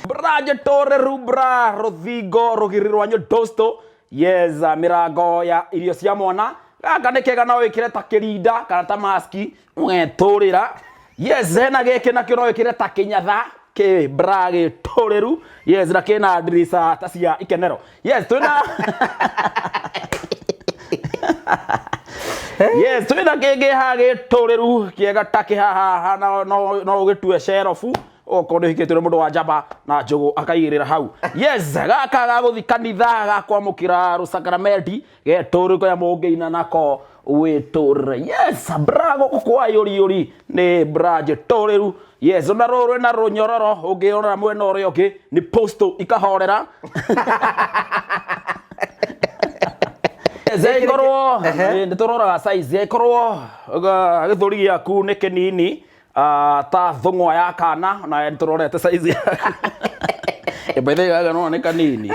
Braje tore rubra rũthingo rũgiri rwa Nyodosto. Yes, mĩrango ya irio cia mwana. Gaka nĩ kega no wĩkĩre ta kĩrinda kana ta maski ũgetũrĩra. Yes, hena gĩkĩ nakĩo no wĩkĩre ta kĩnyatha ke brage toreru. Yes, na kena dirisa tasia ikenero. Yes, tuna Yes, tuna kege hage toreru kiega take haha no gitue sherofu okondo hiketire mundu wa njamba na njogo akaigirira hau. Yes, gaka gaguthi kanitha gakwamukira rusakramenti getoruko ya mũngeina nako wĩtũrĩre. Yes, brago kwa yori ni braje toreru. Yes, ona rũrũ na rũnyororo ũngĩona mwena ũrĩa ũngĩ ni posto ikahorera. Zekorwo nĩ tũroraga size ĩkorwo gĩthũri gĩaku nĩ kĩnini ta thũng'wa ya kana na nĩtũrorete size. By the way gaga no nĩ kanini.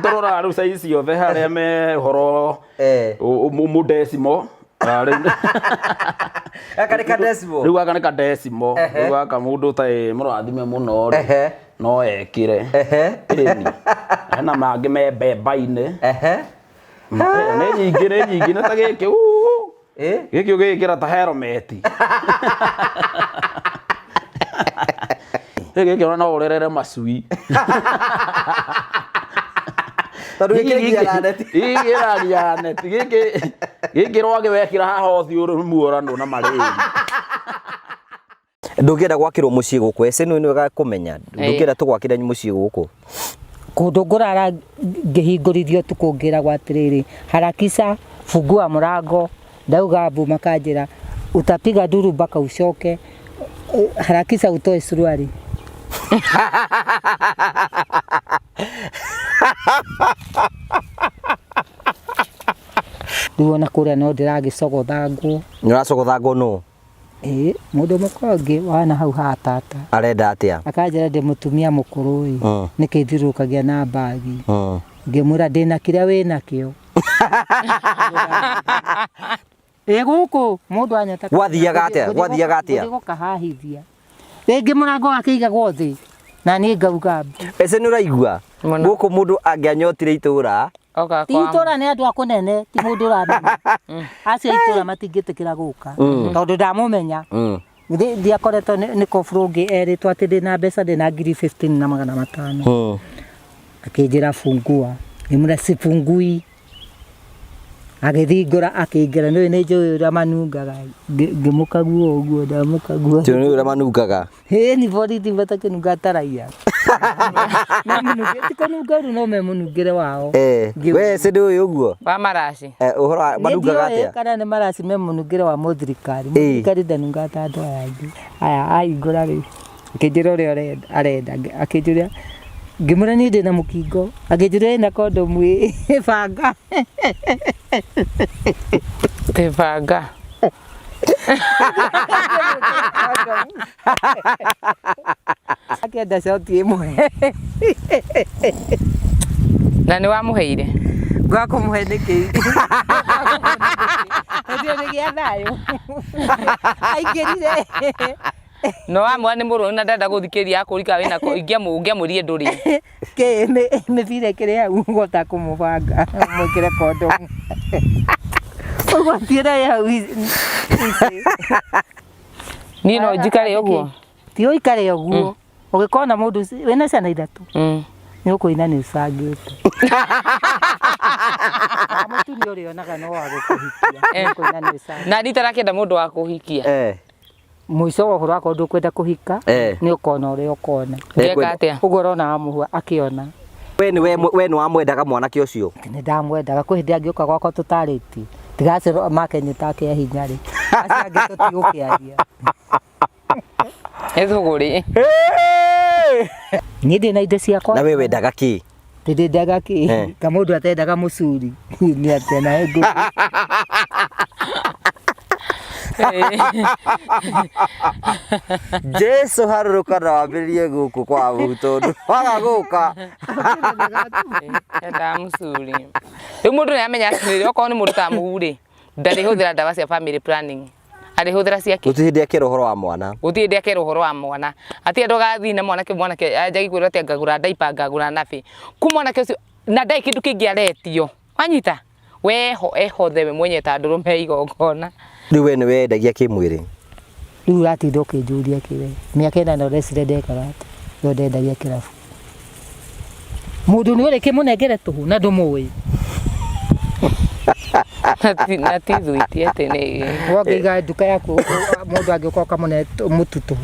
Tũroraga rĩu size ciothe harĩa me ũhoro mũdecimo. Gaka nĩ kadecimo. Rĩu gaka nĩ kadecimo. Rĩu gaka mũndũ ũtarĩ mũrathime mũno no ekĩre. Hena mangĩ me mbemba-inĩ. Nĩ nyingĩ na ta gĩkĩ. Gĩkĩ ũgĩkĩra ta helmet. Gĩkĩ ona no ũrerere macui. Tondũ gĩkĩragia neti. Gĩkĩragia neti. Gĩkĩ rwagĩ wekĩra haha ũthiũ muorano na marĩri. Ndũngĩenda gwakĩrwo mũciĩ gũkũ ese nĩ wega kũmenya. Ndũngĩenda tũgwakĩre mũciĩ gũkũ. Kũndũ ngũrara ngĩhingũrithio tukũngĩragwo atĩrĩrĩ, harakisha fungua mlango. Ndauga mbu makanjĩra utapiga duru mpaka uchoke, harakisha utoe suruali. Ndiwona kũrĩa no ndĩragĩcogotha ngũ. Nĩũracogotha ngũ nũ? Mũndũ mũkonge wana hau hatata. Arenda atĩa? Akanjĩra ndĩ mũtumia mũkũrũ nĩkĩ thirũkagia na bagi. Ngĩmwĩra ndĩna kĩrĩa wĩnakĩo. Gũkũ mũndũ anyata. Gwathiaga atĩa? Gũka hahithia. Rĩngĩ mũrango akĩigagwo thĩ na niĩ ngauga mbu. Ese nĩũraigua? Gũkũ mũndũ angĩanyotire itũra. Ti itũra nĩ andũ akũnene ti mũndũ ũramenya. Acio itũra matingĩtĩkĩra gũka tondũ ndamũmenya. Ndiakoretwo nĩ kobũrũngĩ erĩtwo atĩ ndĩna mbeca ndĩna ngiri 15 na 500. Akĩnjĩra fungua. Ngĩmwĩra sifungui. Agĩthingũra akĩingĩra nĩwe nĩ njũĩ ũrĩa manungaga. Ngĩmũkagua ũguo ndamũkagua. Tio nĩ ũrĩa manungaga. Ni borithi batakĩnunga taraia. Namunugĩte kanunga rĩu no memũnungĩre wao. We ese ndũĩ ũguo? Wa maraci. Ũhoro wa manungaga atĩa? Kana nĩ maraci memũnungĩre wa mũthirikari. Mũthirikari ndanunga ta andũ aya angĩ. Aya ahingũra rĩu. Akĩnjĩra ũrĩa arenda. Akĩnjũria ngĩmũra niĩ ndĩna mũkingo. Akĩnjũria ĩna kondomu banga. Tebanga. Akenda sauti imwe. Na ni wamuheire. Gwa kumuhe niki. Ndio nigia nayo. Aigerire. No amwa ni muru na ndenda guthikiria akurika wina ko ingiamurie nduri. Ke me vire kire ngota kumubanga. Mwikire kondo. Ogwa tira ya wizi. Ni no njikare uguo. Ti uikare uguo. Ugikona mundu wena ciana ithatu. Ni ukuina ni usangite. Mutu ni uri onaga no wa gukuhikia. Ukuina ni usangite. Na nditarakenda mundu wa kuhikia. Muico wa uhoro wako ndukwenda kuhika ni ukona uri ukona. Ngeka atia. Ugorona amuhua akiona. We ni wamwendaga mwanake ucio? Ni ndamwendaga kwi hindi angioka gwakwa tutariti. Tigaciro makenyita ke hinya ri. Acio angi tutigukiaria. Ethuguri. Ni ndi na indo ciakwa. Na we wendaga ki? Ndi ndaga ki? Kamundu atendaga mucuri. Ni atena ego. Jesu haruruka na wambiririe guku kwa butondu. Waga guka. Enda musuri. Riu mundu ni amenya atiri okorwo ni mundu ta muhuri. Ndari huthira ndawa cia family planning. Ari huthira ciake. Gutihindi akira uhoro wa mwana. Gutihindi akira uhoro wa mwana. Ati ndo gathi na mwanake ajagi kwira ati ngagura ndaipa ngagura nabi. Ku mwanake ucio na ndai kindu kingi aretio. Wanyita. Weho thewe mwenye ta ndurume igongona. Riu we ni wendagia kimwiri? Riu ratinda ukinjuria kiwe. Miaka ina no resident ekarate. Yo ndendagia kirabu. Mundu ni uri kimunengere tuhu na ndumui. Na tithuiti ati ni wogiga nduka yaku mundu angioka kamune mututu.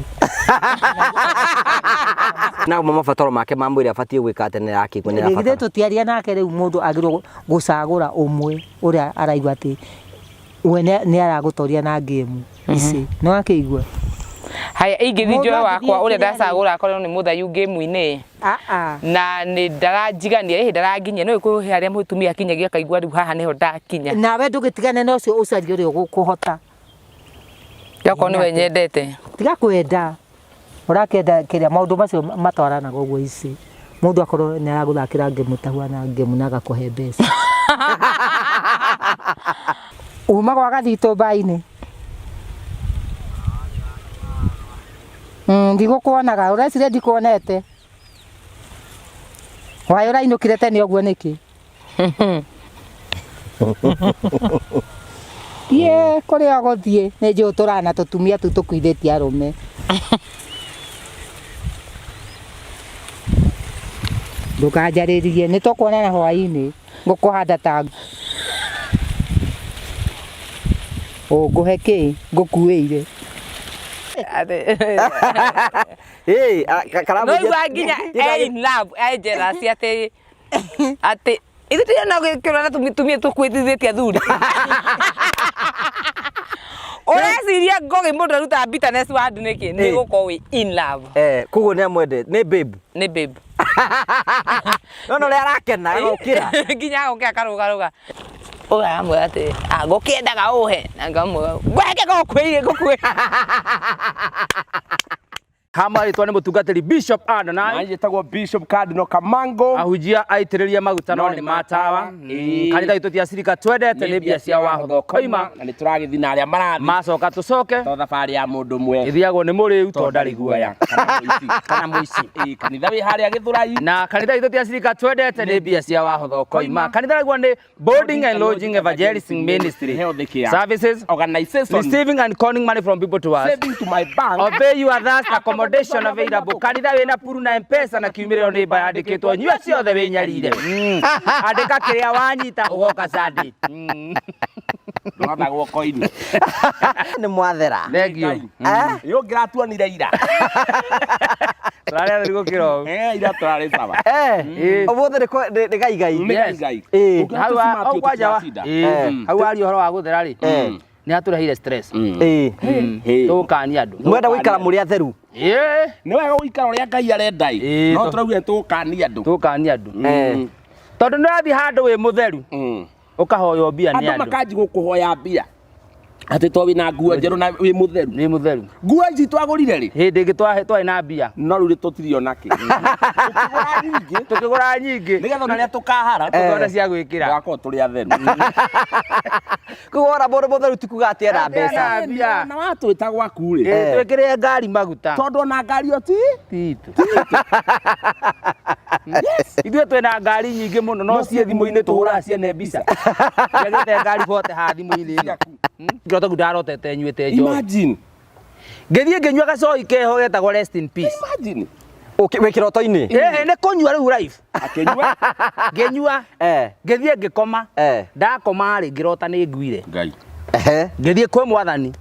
Na mabataro make ma mwiri abatie gwika atene yake kwene abatara. Githe tutiaria nake riu mundu agirwo gucagura umwe uria araigwa ati we ni aragutoria na game ici no akigwa. Haya ingithi njoe wakwa uria ndacagura akorwo ni muthayu game-ini. Na ni ndarajigania ihi ndaranginya no ikuhe haria mutumia akinyagia kaigwa riu haha niho ndakinya. Nawe ndugitigane no cio ucarie uri gukuhota. Yako ni we nyendete. Tiga kwenda. Urakenda kiria maundu macio matwaranaga uguo ici. Mundu akorwo ni araguthakira game tahua na game na agakuhe mbeca. Uma gwa gathito baini. Ndigukuonaga urecire ndikuonete. Wai urainukire tene uguo niki? Ye kuria guthie ni nju turana tutumia tu tukuithitie arume. Ndukanjaririe ni tukuonana hwaini ngukuhanda ta nguhe ki ngukuire. Hey, karamu. No iwanginya in love ajera si ati ithu tina gwikirana tumitumie tukwitithitie thuri. Ureciria ngogi mundu aruta bitterness wa andu niki ni gukorwo wi in love. Kuguo ni amwende ni babe. Ni babe. No le arakena gukira. Nginya gukira karugaruga. Oya amwe ati gukiendaga uhe na ngamwe gweke gukwiire gukwi. Kama itwa ni mutungatiri Bishop Adonai. Nanje tagwo Bishop Cardinal Kamango. Ahujia aitiriria maguta no ni matawa. Kanitha itu tia sirika twendete ni bia cia wahotho koima na ni turagithi na aria marathi. Macoka tucoke. To thabari ya mundu mwe. Ithiagwo ni muriu to ndari guoya. Kana muici. Kanitha wi haria Githurai. Na kanitha itu tia sirika twendete ni bia cia wahotho koima. Kanitha gwa ni Boarding and Lodging Evangelistic Ministry. Services, organization, receiving and calling money from people to us. Saving to my bank. Obey you are thus accommodation available. Kanitha wina puru na M-Pesa na kiumiriro ni ba andikitwo nyua ciothe wi nyarire. Andika kiria wanyita ugoka Sunday. Ngona guoko ini. Ni mwathera. Thengio. Yo ngiratuonire ira. Turare rigo kiro. Ira turare saba. Obothe ni gaigai. Ni Hawa au kwaja wa. Hawa ari horo wa guthera ri. Ni atureheire stress. Tukania andu. Mwenda guikara muri atheru. Ni wega guikara uria Ngai arenda. No turaugire tukania andu. Tukania andu. Tondu ni athi handu wi mutheru. Ukahoyo mbia ni andu. Andu makanji gukuhoya mbia. Ati to wina nguo njeru na wi mutheru. Ni mutheru. Nguo ici twagurire ri. Hindi ingi twai na mbia. No riu tutirio naki. Tukigura nyingi. Nigetha naria tukahara tukona cia gwikira. Gako turi atheru. Kugora mundu mutheru tikuga ati ena mbeca. Na watu itagwa kuri. Twikire ngari maguta. Tondu na ngari oti titu. Yes. Ithuĩ twĩna ngari nyingĩ mũno no ciĩ thimũ-inĩ tũhũraga ciene mbica. Ngagĩte ngari bote ha thimũ-inĩ ĩno. Ngĩrota ndarotete nyuĩte njohi. Imagine. Ngĩthiĩ ngĩnyua gacohi keho getagwo rest in peace. Imagine. Wĩ kĩroto-inĩ? Nĩ kũnyua rĩu live. Akĩnyua. Ngĩnyua. Ngĩthiĩ ngĩkoma. Ndakoma rĩ ngĩrota nĩ nguire. Ngai. Ngĩthiĩ kwĩ mwathani.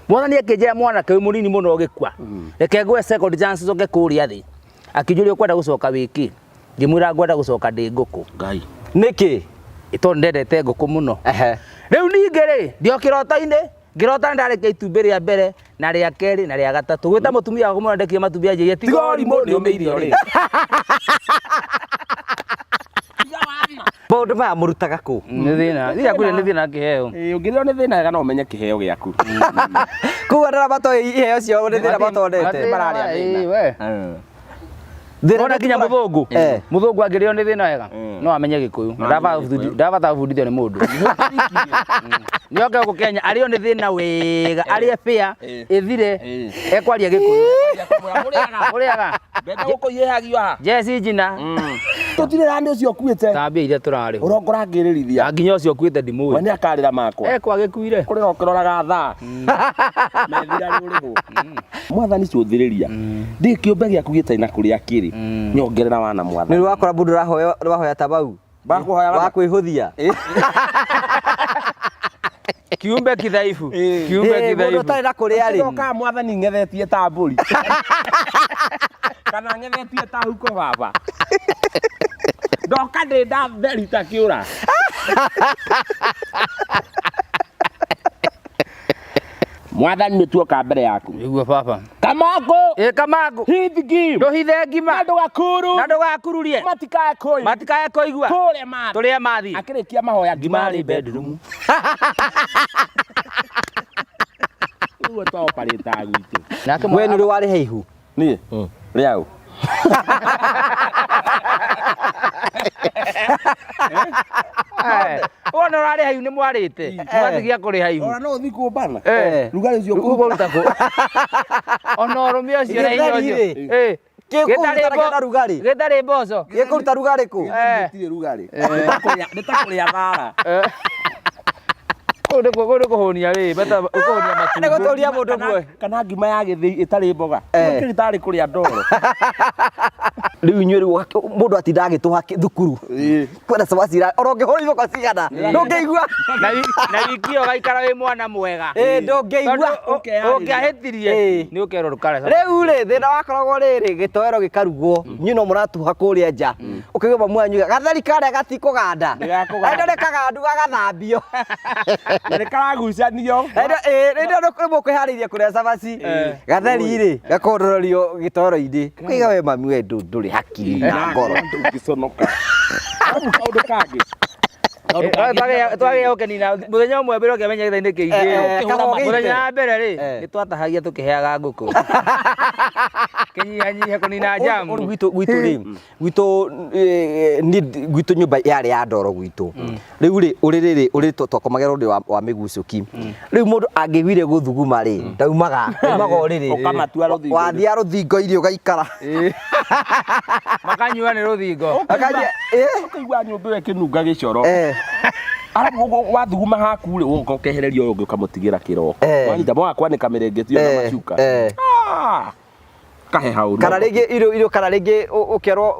Mwathani akĩnjĩra mwanake wĩ mũnini mũno ũgĩkua. Reke ngwe second chance coke kũrĩa thĩ. Akĩnjũria ũkwenda gũcoka wĩkĩ. Ngĩmwĩra ngwenda gũcoka ndĩ ngũkũ. Ngai. Nĩkĩ? Tondũ ndendete ngũkũ mũno. Rĩu ningĩ rĩ ndio kĩroto-inĩ ngĩrota ndareke itumbĩ rĩa mbere na rĩa kerĩ na rĩa gatatũ. Gwĩta mũtumia wakwa mũndekire matumbĩ anjĩria tiga ũrimũ nĩ ũmĩirio rĩ. Maũndũ maya mũrutaga kũ? Nĩ thĩna. Thia kũrĩa nĩ thĩna kĩheo. Ũngĩrĩo nĩ thĩna wega no ũmenye kĩheo gĩaku. Kuga ndara matoĩ iheo cio nĩ thĩna matondete. Mararĩa thĩna. Ona kinya mũthũngũ. Mũthũngũ angĩrĩo nĩ thĩna wega no amenye Gĩkũyũ. Ndabata gũbundithio nĩ mũndũ. Nĩoke gũkũ Kenya arĩo nĩ thĩna wega arĩe fair ĩthire ekwaria Gĩkũyũ. Mũrĩaga. Mbembe gũkũ ihehagio haha. Jesse njina. Tũtirĩ randi ũcio ũkuĩte. Tambia iria tũrarĩ. Ũrongora ngĩrĩrithia. Nginya ũcio ũkuĩte ndimũĩ. We nĩ akarĩra makwa. Ekwa gĩkuire. Kũrĩ ũkĩroraga thaa. Methira rĩũrĩho. Mwathani cũthĩrĩria. Ndĩ kĩũmbe gĩaku gĩtarĩ na kũrĩa kĩrĩ. Nyongerera wana mwathani. Nĩ wakora mũndũ ũrahoya ta bau. Wa kwĩhũthia. Kiumbe kithaifu. Kiumbe kithaifu. Mũndũ ũtarĩ na kũrĩa rĩ. Ndoka mwathani ng'ethetie ta mbũri. Kana ng'ethetie ta huko baba. Ndoka ndĩ ndatheri ta kĩũra. Mwathani nĩ tuoka mbere yaku. Nĩguo baba. Kamango. Kamango. Hithigi. Ndũhithe ngima. Na ndũgakuru. Na ndũgakururie. Matikae kũigua. Matikae kũigua. Kũrĩa mathi. Tũrĩa mathi. Akĩrĩkia mahoya ngima rĩ bedroom. Uwe to operate gwitũ. We nĩ warĩ heihu. Niĩ. Rĩau. Ona ũrarĩ haihu nĩ mwarĩte. Mwatigia kũrĩ haihu. Ona no ũthiĩ kũmbana. Rugarĩ ũcio kũruta kũ. Ona ũrũme ũcio na hinya ũcio. Gĩtarĩ mboco. Gĩkũruta rugarĩ kũ? Gĩtirĩ rugarĩ. Nĩ ta kũrĩa thara. Kũndũ kũhũnia rĩ, bata ũkũhũnia matumbĩ. Nĩ gũtũria mũndũ guo. Kana ngima ya gĩthĩi ĩtarĩ mboga. Kĩrĩ tarĩ kũrĩa ndoro. Rĩu inyuĩ rĩu mũndũ atinda agĩtũha thukuru. Kwenda cabacira oro ngĩhũrithwo kwa cigana. Ndũngĩigua. Na wiki ũgaikara wĩ mwana mwega. Ndũngĩigua. Ũngĩahĩtirie nĩ ũkerwo rũkare. Rĩu rĩ thĩna wakoragwo rĩrĩ gĩtoero gĩkarugwo. Nyuĩ no mũratuha kũrĩa nja. Ũkĩigua mamu wanyu gatheri karĩa gatikũganda. Nĩ kagandu gagathambio. Nĩ karagucanio. Nĩ mũkwĩharĩirie kũrĩa cabaci. Gatheri rĩ gakondororio gĩtoero-inĩ. Kũiga we mami we ndũrĩ hakiri na ngoro. Ũngĩconoka. Kaũndũ kangĩ. Twagĩa ũkenina mũthenya ũmwe mbere ũkĩmenya gĩthainĩ kĩingĩ. Mũthenya wa mbere rĩ nĩ twatahagia tũkĩheaga ngũkũ. Kĩnyihanyihe kũnina jamu. Gwitũ nyũmba yarĩ ya ndoro gwitũ. Rĩu rĩ ũrĩ twakomagĩra ũndũ wa mĩgucũki. Rĩu mũndũ angĩwire gũthuguma rĩ ndaumaga ũrĩrĩ. Wathiĩ rũthingo irio ũgaikara. Makanyua nĩ rũthingo. Ũkaigua nyũmba ĩyo ĩkĩnunga gĩcoro. Arabu wathuguma haku rĩ ũgoka ũkehereria ũyũ ũngĩ ũkamũtigĩra kĩroko. Wanyita mwa kwanĩka mĩrengeti na macuka. Kahe hau. Kana rĩngĩ irio kana rĩngĩ ũkerwo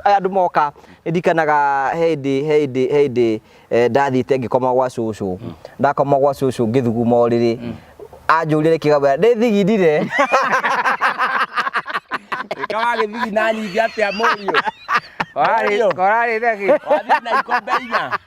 andũ moka ndikanaga hĩndĩ ndathite ngĩkoma gwa cũcũ. Ndakoma gwa cũcũ ngĩthuguma ũrĩrĩ. Anjũrire kĩgabaya ndĩthigindire. Ĩkawa gĩthigi na nyingĩ atĩa mũriũ. Korarĩ theki. Wathi na ikombe inya.